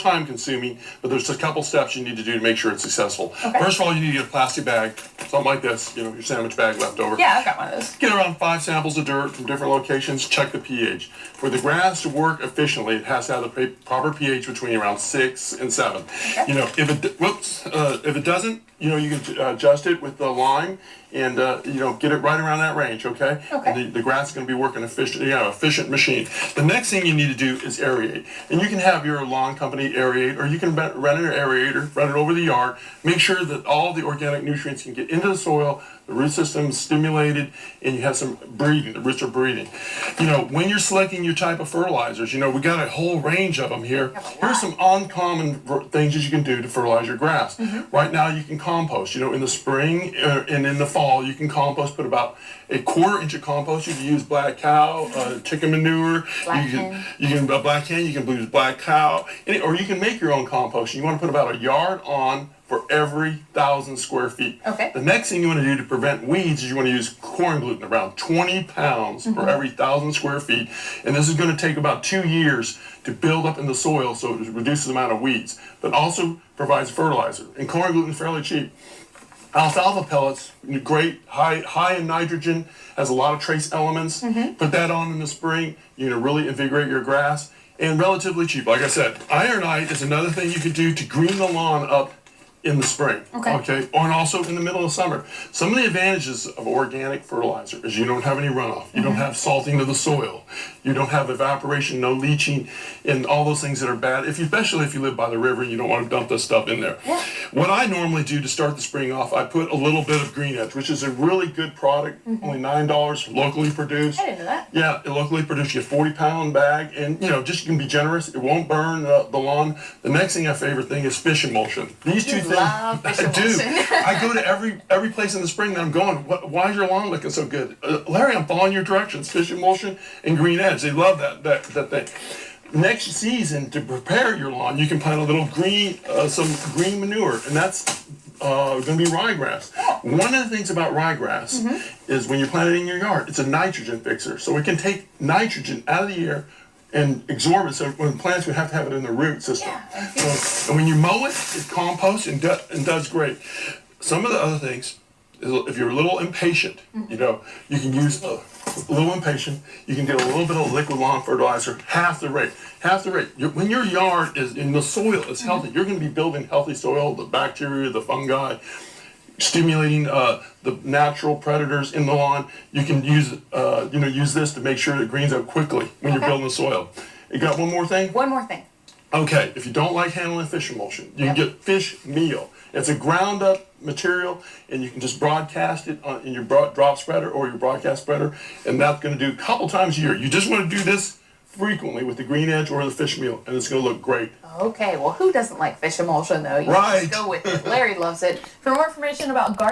time consuming, but there's a couple steps you need to do to make sure it's successful. Okay. First of all, you need to get a plastic bag, something like this, you know, your sandwich bag left over. Yeah, I've got one of those. Get around 5 samples of dirt from different locations, check the pH. For the grass to work efficiently, it has to have the proper pH between around 6 and 7. Okay. You know, if it doesn't, you know, you can adjust it with the lime and, you know, get it right around that range, okay? Okay. And the grass is going to be working efficient, you know, efficient machine. The next thing you need to do is aerate. And you can have your lawn company aerate, or you can rent an aerator, run it over the yard, make sure that all the organic nutrients can get into the soil, the root system is stimulated, and you have some breathing, the roots are breathing. You know, when you're selecting your type of fertilizers, you know, we got a whole range of them here. Here's some uncommon things that you can do to fertilize your grass. Mm-hmm. Right now you can compost, you know, in the spring and in the fall you can compost, put about a 1/4 inch of compost. You can use black cow, chicken manure, black you can black hen, you can use black cow, or you can make your own compost. You want to put about a yard on for every 1,000 square feet. Okay. The next thing you want to do to prevent weeds is you want to use corn gluten, around 20 pounds for every 1,000 square feet. And this is going to take about 2 years to build up in the soil, so it reduces the amount of weeds, but also provides fertilizer. And corn gluten is fairly cheap. Alfalfa pellets, great, high in nitrogen, has a lot of trace elements. Put that on in the spring, you're going to really invigorate your grass, and relatively cheap. Like I said, ironite is another thing you could do to green the lawn up in the spring, okay, and also in the middle of summer. Some of the advantages of organic fertilizer is you don't have any runoff, you don't have salting of the soil, you don't have evaporation, no leaching, and all those things that are bad, especially if you live by the river and you don't want to dump this stuff in there. Yeah. What I normally do to start the spring off, I put a little bit of Green Edge, which is a really good product, only $9, locally produced. I didn't know that. Yeah, locally produced. You get a 40-pound bag, and you know, just you can be generous. It won't burn the lawn. The next thing, my favorite thing, is fish emulsion. These two things, love fish I do. emulsion. I go to every place in the spring that I'm going. Why is your lawn looking so good, Larry? I'm following your directions. Fish emulsion and Green Edge. They love that thing. Next season, to prepare your lawn, you can plant a little some green manure, and that's going to be ryegrass. One of the things about ryegrass is when you plant it in your yard, it's a nitrogen fixer. So it can take nitrogen out of the air and absorb it. So when plants, we have to have it in the root system. Yeah, And when you mow it, it composts and does great. Some of the other things, if you're a little impatient, you know, you can use a little impatient. You can get a little bit of liquid lawn fertilizer, half the rate. When your yard is in the soil is healthy, you're going to be building healthy soil, the bacteria, the fungi, stimulating the natural predators in the lawn. You can use this to make sure it greens up quickly when you're building the soil. You got one more thing? One more thing. Okay, if you don't like handling fish emulsion, you can get fish meal. It's a ground up material, and you can just broadcast it in your drop spreader or your broadcast spreader, and that's going to do a couple times a year. You just want to do this frequently with the Green Edge or the fish meal, and it's going to look great. Okay, well, who doesn't like fish emulsion, though? You Right. just go with it. Larry loves it. For more information about gardening,